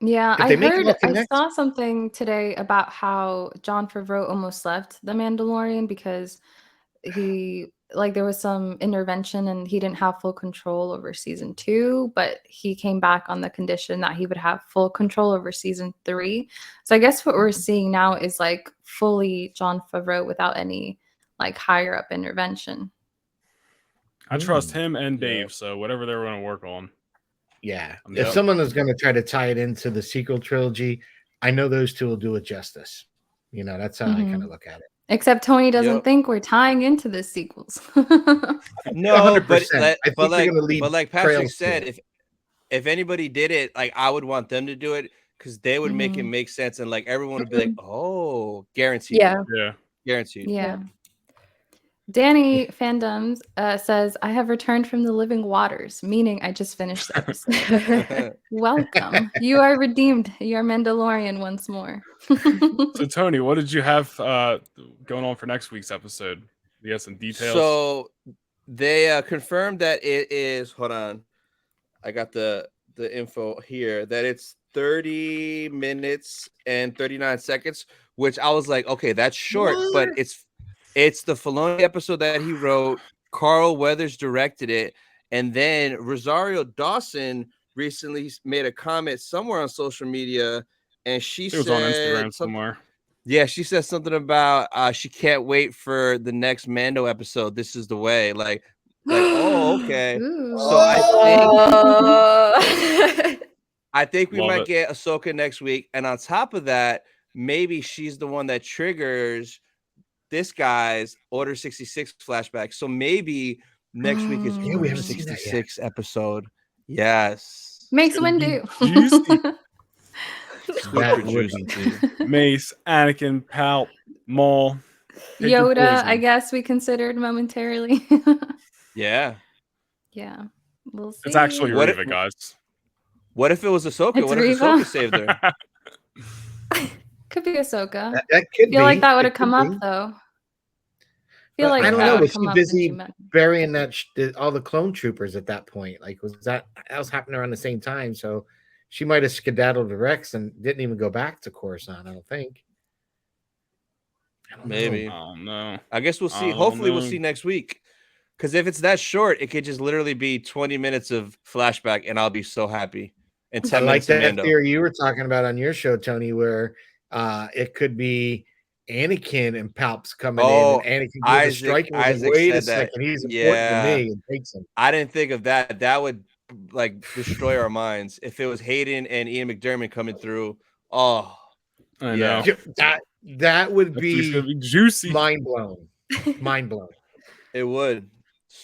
Yeah, If I they make it heard, all I connect- saw something today about how Jon Favreau almost left The Mandalorian because there was some intervention and he didn't have full control over season 2, but he came back on the condition that he would have full control over season 3. So I guess what we're seeing now is like fully Jon Favreau without any like higher up intervention. I trust him and Dave, so whatever they're going to work on. Yeah. If someone is going to try to tie it into the sequel trilogy, I know those two will do it justice. That's how I kind of look at it. Except Tony doesn't think we're tying into the sequels. No, 100%. but I think they're going to leave. But like Patrick said, if anybody did it, like I would want them to do it because they would make it make sense, and like everyone would be like, "Oh, guaranteed." Yeah. Guaranteed. Yeah. Danny Fandoms says, I have returned from the living waters, meaning I just finished the episode. Welcome. You are redeemed. You are Mandalorian once more. So, Tony, what did you have going on for next week's episode? You have some details? So, they confirmed that it is, hold on, I got the info here, that it's 30 minutes and 39 seconds, which I was like, okay, that's short, but it's the Filoni episode that he wrote. Carl Weathers directed it. And then Rosario Dawson recently made a comment somewhere on social media. And she said, it was on Instagram somewhere. Yeah, she said something about she can't wait for the next Mando episode. This is the way. Like, oh, okay. So I think we might get Ahsoka next week. And on top of that, maybe she's the one that triggers this guy's Order 66 flashback. So maybe next week is Order 66 episode. Yes. Mace Windu. Super juicy. Mace, Anakin, Palp, Maul, Yoda, I guess we considered momentarily. Yeah. Yeah. We'll see. It's actually Reva, guys. What if it was Ahsoka? It's what if Reva? Ahsoka saved her? Could be Ahsoka. That could feel be. like that would have come up though. I feel like I don't know. Was come she up busy burying all the clone troopers at that point? Like, was that was happening around the same time? So she might have skedaddled to Rex and didn't even go back to Coruscant. I don't think. Maybe. I don't know. I guess we'll see. Hopefully, we'll see next week. Because if it's that short, it could just literally be 20 minutes of flashback, and I'll be so happy. And 10 I like minutes of that Mando. theory you were talking about on your show, Tony, where it could be Anakin and Palps coming in, and Anakin goes to strike him. Isaac Wait a said second, that. he's important to me, and takes him. I didn't think of that. That would like destroy our minds if it was Hayden and Ian McDermott coming through. Oh, I know. That would be juicy, mind blown. It would.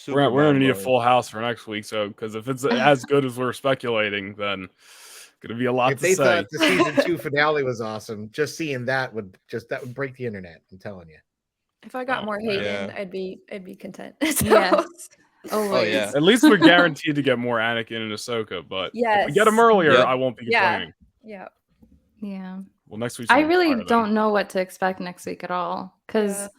We're gonna need a full house for next week, so because if it's as good as we're speculating, then gonna be a lot if to they say. thought the season 2 finale was awesome, just seeing that would break the internet. I'm telling you. If I got more Hayden, I'd be content. So. Yes. Oh yeah. At least we're guaranteed to get more Anakin and Ahsoka, but if we get them earlier, I won't be complaining. Yeah. Well, next week I really don't know what to expect next week at all. Because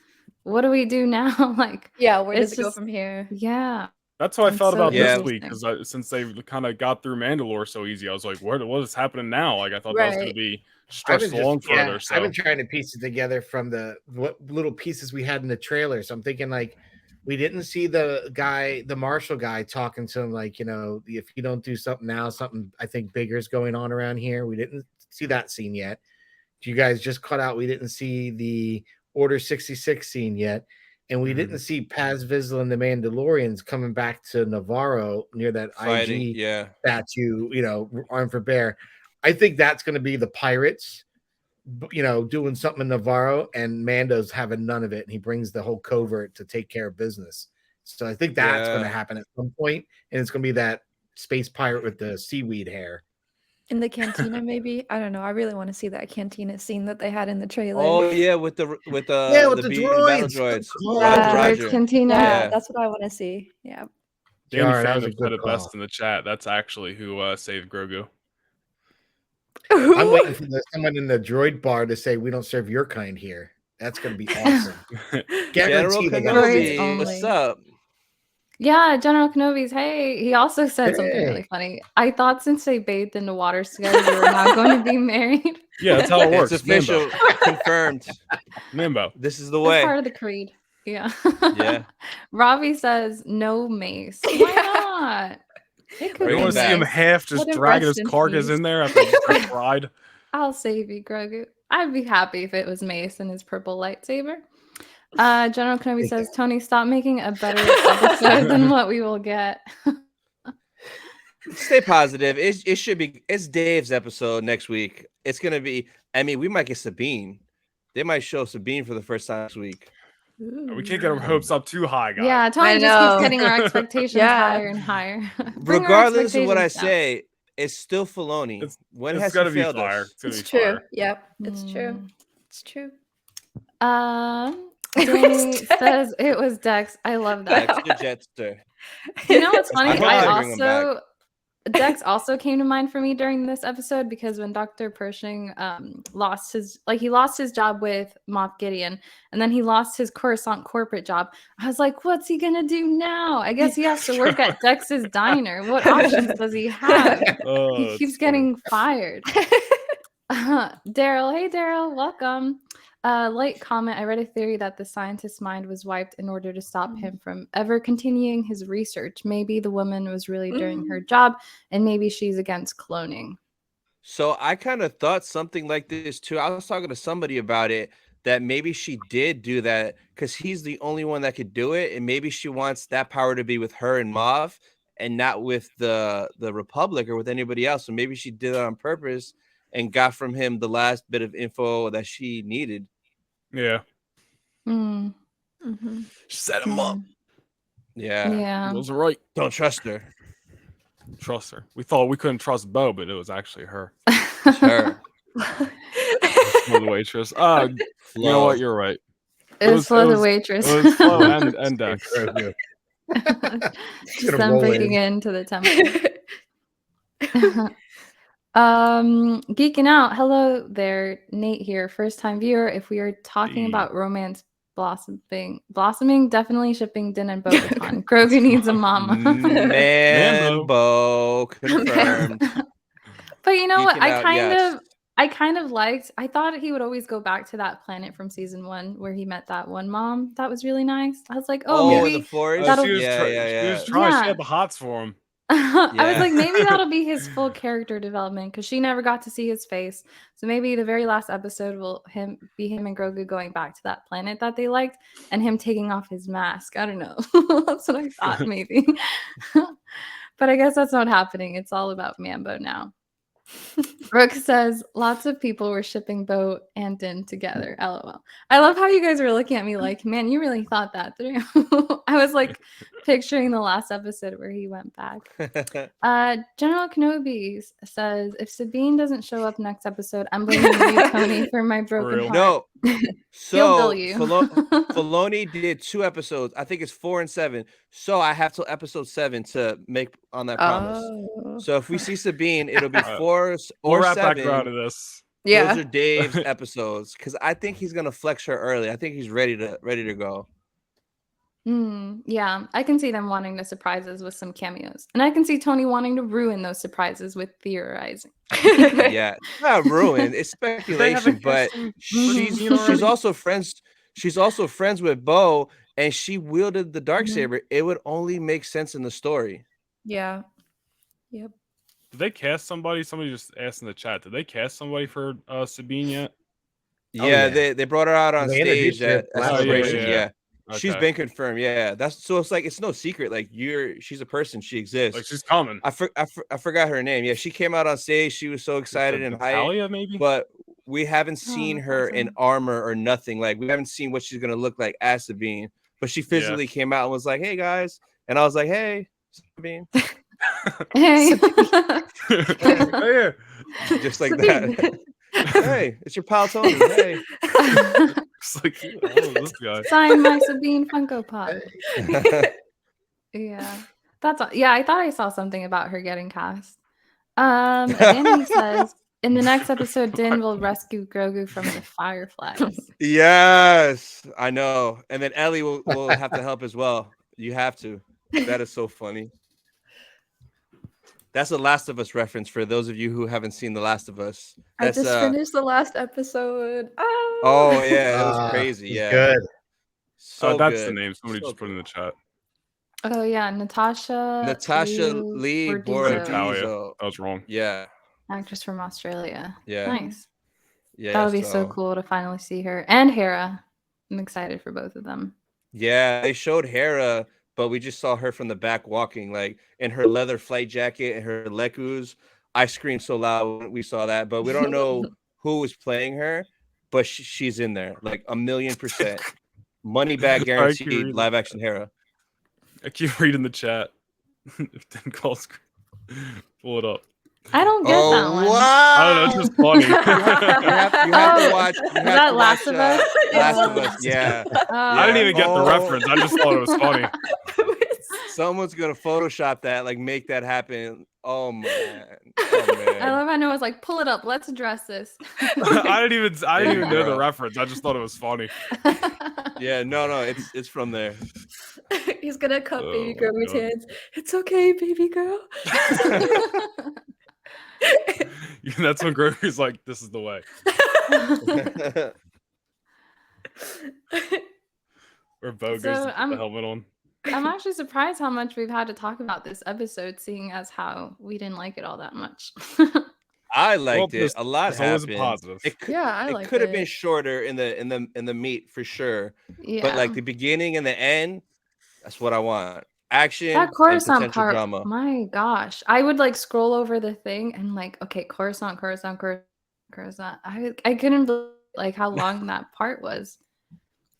what do we do now? Like, where does it go from here? Yeah. That's how I felt about this week, interesting. because since they kind of got through Mandalore so easy, I was like, what is happening now? Like, I thought that was going to be stretched along further. So I've been trying to piece it together from what little pieces we had in the trailer. So I'm thinking, like, we didn't see the marshal guy talking to him, like, if you don't do something now, something I think bigger is going on around here. We didn't see that scene yet. You guys just cut out. We didn't see the Order 66 scene yet. and we Mhm. didn't see Paz Vizsla and the Mandalorians coming back to Navarro near that Fighting, IG yeah. statue, armed for bear. I think that's going to be the pirates, doing something in Navarro, and Mando's having none of it, and he brings the whole covert to take care of business. So I think that's going to Yeah. happen at some point, and it's going to be that space pirate with the seaweed hair. In the cantina, maybe. I don't know. I really want to see that cantina scene that they had in the trailer. Oh yeah, with the with the the beat and battle droids. droids. Good Yeah. Roger, Droids Roger. Cantina. Yeah, Yeah. that's what I want to see. Yeah. Danny Jar, that was a Phantom good said it call. best in the chat. That's actually who saved Grogu. I'm waiting for someone in the droid bar to say, "We don't serve your kind here." That's going to be awesome. General Guaranteed. They gotta say Droids it. Kenobi, what's only. up? Yeah, General Kenobi's. Hey, he also said something really Hey. funny. I thought since they bathed in the waters together, they were not going to be married. Yeah, that's how it It's works. official, confirmed. Mambo. This is the That's way. part of the creed. Yeah. Yeah. Robbie says no mace. Why not? It could Bring You be want to see him mace. half just Let him dragging rest his in carcass peace. in there after he just cried? I'll save you, Grogu. I'd be happy if it was Mace and his purple lightsaber. General Kenobi says, Tony, stop making a better episode than what we will get. Stay positive. It should be. It's Dave's episode next week. It's gonna be. I mean, we might get Sabine. They might show Sabine for the first time this week. We can't get our hopes up too high, guys. Yeah, Tony I just keeps know. getting our expectations Yeah. higher and higher. Bring our Regardless of what I expectations down. say, it's still Filoni. When It's has gotta he be failed fire. us? It's gonna It's be true. fire. Yep. It's true. Mm. It's true. Danny Dex. says it was Dex. I love that. Dexter Jetster. You know what's I funny? hope I they bring him back. also Dex also came to mind for me during this episode because when Dr. Pershing lost his job with Moff Gideon, and then he lost his Coruscant corporate job. I was like, what's he gonna do now? I guess he has to work at Dex's diner. What options does he have? Oh, He that's keeps funny. getting fired. Daryl, hey Daryl, welcome. Light comment. I read a theory that the scientist's mind was wiped in order to stop him from ever continuing his research. Maybe the woman was really doing her job, and maybe she's against cloning. So I kind of thought something like this too. I was talking to somebody about it, that maybe she did do that because he's the only one that could do it, and maybe she wants that power to be with her and Mav and not with the Republic or with anybody else. So maybe she did it on purpose and got from him the last bit of info that she needed. Yeah. Mm, Set him up. Yeah. yeah. Those are right. Don't trust her. Trust her. We thought we couldn't trust Bo, but it was actually her. It's her. Flo the waitress. You know what? You're right. It was Flo the waitress. It was Flo and Dex. Just gonna them roll breaking in. into the temple. Geeking out. Hello there, Nate here. First time viewer. If we are talking Hey. about romance blossoming, definitely shipping Din and Bo-Katan. Grogu needs a mama. Mambo confirmed. But you know what? Geeking I out, kind yes. of liked. I thought he would always go back to that planet from season 1 where he met that one mom. That was really nice. I was like, oh, in the maybe forest. that'll- She was Yeah. She was trying. Yeah. She had the hots for him. I was Yeah. like, maybe that'll be his full character development because she never got to see his face. So maybe the very last episode will be him and Grogu going back to that planet that they liked and him taking off his mask. I don't know. That's what I thought maybe. But I guess that's not happening. It's all about Mambo now. Brooke says lots of people were shipping Bo and Din together. LOL. I love how you guys were looking at me like, man, you really thought that through. I was like picturing the last episode where he went back. General Kenobi says if Sabine doesn't show up next episode, I'm blaming you, Tony, for my broken real. heart. No. He'll bill So you. Filoni did 2 episodes. I think it's 4 and 7. So I have till episode 7 to make on that promise. Oh. So if we see Sabine, it'll be 4 We'll or wrap back 7. around to this. Yeah. Those are Dave's episodes because I think he's gonna flex her early. I think he's ready to go. Yeah, I can see them wanting to surprise us with some cameos. And I can see Tony wanting to ruin those surprises with theorizing. Yeah, it's not ruined. It's speculation, but she's also friends. She's also friends with Bo, and she wielded the darksaber. It would only make sense in the story. Yeah. Yep. Did they cast somebody? Somebody just asked in the chat. Did they cast somebody for Sabine yet? Yeah, yeah. they brought her out on They stage introduced her at last Celebration. yeah. Yeah. She's Okay. been confirmed. Yeah, that's so. It's like it's no secret. Like she's a person. She exists. Like she's coming. I forgot her name. Yeah, she came out on stage. She was so excited and hyped. Natalia, maybe. But we haven't seen that's her in awesome. armor or nothing. Like we haven't seen what she's gonna look like as Sabine. But she physically came out and was like, "Hey guys," and I was like, "Hey, Sabine," Hey. Hey. just like that. Hey, it's your pal Tony. Hey. It's like, oh, this guy. Sign my Sabine Funko Pop. Yeah. That's all. Yeah, I thought I saw something about her getting cast. Danny says in the next episode, Din will rescue Grogu from the Fireflies. Yes, I know. And then Ellie will have to help as well. You have to. That is so funny. That's a Last of Us reference for those of you who haven't seen The Last of Us. I That's just finished the last episode. oh yeah, it was crazy. Yeah, Good. so that's good. the name. Somebody So just put in the chat. Oh yeah, Natasha Lee Bordizo, Bordizo. I was wrong. Yeah, actress from Australia. yeah, Nice. yeah. That would be so cool to finally see her and Hera. I'm excited for both of them. Yeah, they showed Hera, but we just saw her from the back walking, like in her leather flight jacket and her lekus. I screamed so loud when we saw that, but we don't know who was playing her, but she's in there, like 1,000,000%. Money back guaranteed. Live action Hera. I keep reading the chat. If Den calls, pull it up. I don't get that one. Wow. I don't know. It's just funny. You have to watch. You have that to Last watch, of Us? Last of Us. Yeah. I didn't even get the reference. I just thought it was funny. Someone's gonna Photoshop that, like make that happen. Oh man. Oh man. I love how Noah's like, pull it up. Let's address this. I didn't even know the Girl. reference. I just thought it was funny. Yeah, no, it's from there. He's gonna cut Oh baby my girl's God. hands. It's okay, baby girl. That's when Grogu's like, "This is the way." Or Bo goes So, to put the helmet on. I'm actually surprised how much we've had to talk about this episode, seeing as how we didn't like it all that much. I liked Well, it. A lot there's always a happened. positive. I It liked could have been it. shorter in the meat for sure. Yeah. But like the beginning and the end, that's what I want. Action that and Coruscant potential part, drama. my gosh. I would like scroll over the thing and like, okay, Coruscant. I couldn't believe like how long that part was.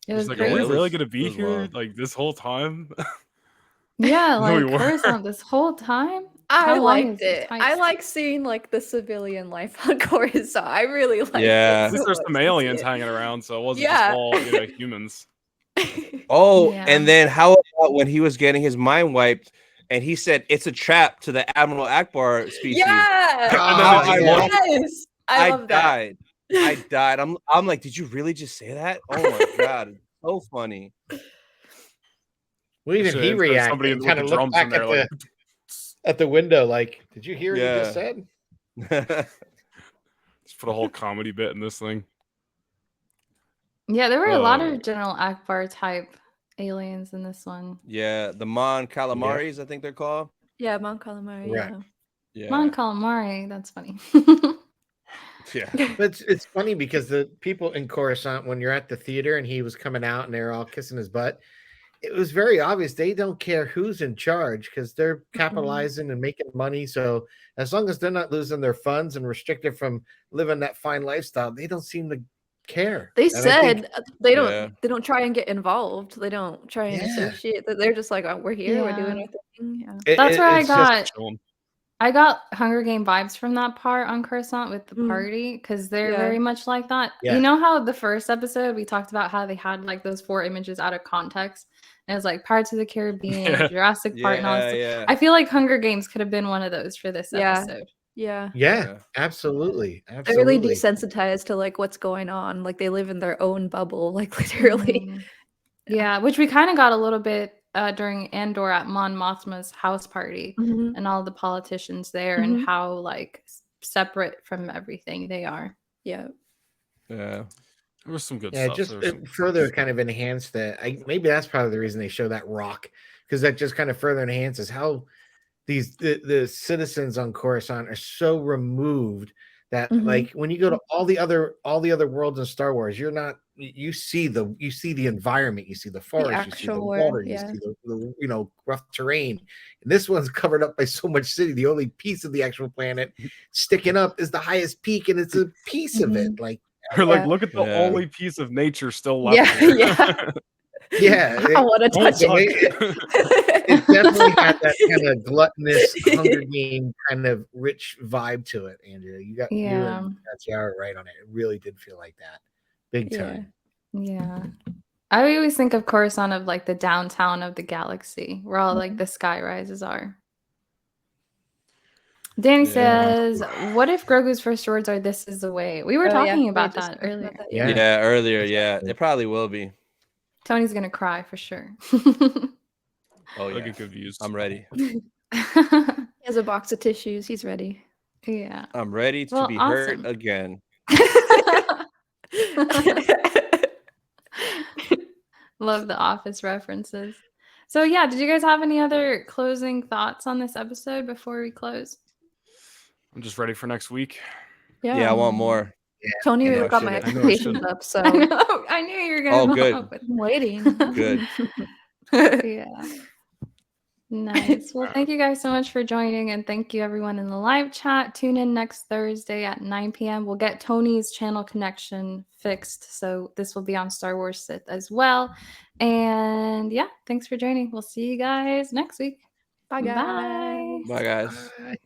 It was He's like, crazy. "Are we really was- gonna it be was here long. like this whole time?" Yeah, No, like we weren't. Coruscant this whole time. I How long liked is this it. heist? I like seeing like the civilian life on Coruscant. I really liked Yeah. it. At least so there's much some to see aliens it. hanging around, so it wasn't Yeah. just all humans. Oh, Yeah. and then how about when he was getting his mind wiped and he said it's a trap to the Admiral Akbar species? Yeah. And then they I- just Yes. I love that. died. I died. I'm like, did you really just say that? Oh my god, it's so funny. Well, even So he there's reacted somebody and with kind the of looked drums back in there, at the window, like, "Did you hear what he just Yeah. said?" Just put a whole comedy bit in this thing. Yeah, there were a lot Oh. of General Akbar type aliens in this one. Yeah, the Mon Calamaris, I think they're called. Yeah, Mon Calamari. Right. Yeah. Mon Calamari, that's funny. Yeah. But it's funny because the people in Coruscant, when you're at the theater and he was coming out and they're all kissing his butt, it was very obvious they don't care who's in charge because they're capitalizing and making money. So as long as they're not losing their funds and restricted from living that fine lifestyle, they don't seem to care. They And I think- said they don't. Yeah. They don't try and get involved. They don't try and Yeah. associate. They're just like, oh, we're here. We're doing Yeah. our thing. Yeah. That's where I it's just- got Chilling. I got Hunger Game vibes from that part on Coruscant with the Mm. party because they're Yeah. very much like that. Yeah. You know how the first episode we talked about how they had like those 4 images out of context and it was like Pirates of the Caribbean, Yeah. Jurassic Park, and all that Yeah, stuff. yeah. I feel like Hunger Games could have been one of those for this Yeah. episode. Yeah. Yeah, Yeah. absolutely. They're really Absolutely. desensitized to like what's going on. Like they live in their own bubble. Like literally. Mhm. Yeah, which we kind of got a little bit during Andor at Mon Mothma's house party Mhm. and all the politicians there and how like separate from everything they are. Yeah. Yeah. There was some good Yeah, stuff. just There was some- further kind of enhanced that. Maybe that's part of the reason they show that rock because that just kind of further enhances how the citizens on Coruscant are so removed that Mhm. like when you go to all the other worlds in Star Wars, you see the environment, you see the forest, you see the actual water, world, you yeah. see the rough terrain. And this one's covered up by so much city. The only piece of the actual planet sticking up is the highest peak, and it's a piece of it. Like Or like, Yeah. look at the Yeah. only piece of nature still left Yeah, here. yeah. yeah, I want to Don't touch it. it definitely had that kind of gluttonous Hunger Game kind of rich vibe to it, Andrea. You Yeah. and Tatiara right on it. It really did feel like that. Big Yeah. time. Yeah. I always think of Coruscant of like the downtown of the galaxy, where all like the sky rises are. Danny Yeah. says, "What if Grogu's first words are 'This is the way'?" We were Oh, yeah, talking we about just that talked about earlier. that, Yeah. Yeah, earlier, yeah. It probably will be. Tony's gonna cry for sure. Oh I yeah. get confused. I'm ready. He has a box of tissues. He's ready. Yeah. I'm ready to Well, be awesome. hurt again. Love the Office references. So yeah, did you guys have any other closing thoughts on this episode before we close? I'm just ready for next week. Yeah, I want more. Tony I know I got my shouldn't. I know I expectations shouldn't. up, so I know. I knew you were gonna Oh, come good. up with I'm waiting. Good. yeah. Nice. Well, thank you guys so much for joining, and thank you everyone in the live chat. Tune in next Thursday at 9 p.m. We'll get Tony's channel connection fixed, so this will be on Star Wars Sith as well. And yeah, thanks for joining. We'll see you guys next week. Bye, guys. Bye. Bye, guys. Bye.